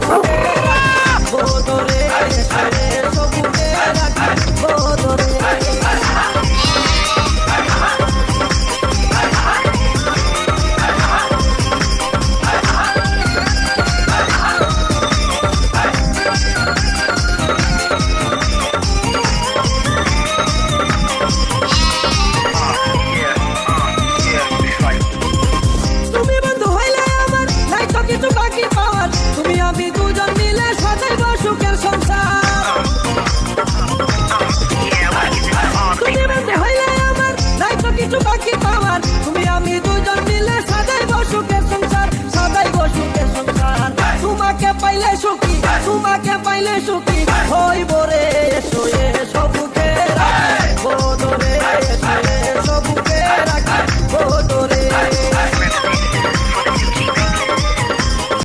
সবুজে রাখবো তোরে, সবুজে রাখবো তোরে। তুমি বন্ধু হইলে আমার নাই তো কিছু বাকি পাওয়ার, তুমি আমি দুজন মিলে সাজাইব সুখের সংসার। তুমি বন্ধু হইলে আমার নাই তো কিছু বাকি পাওয়ার, তুমি আমি দুজন মিলে সাজাইব সুখের সংসার, সাজাইব সুখের সংসার। তোমাকে পাইলে সুখী, তোমাকে পাইলে সুখী,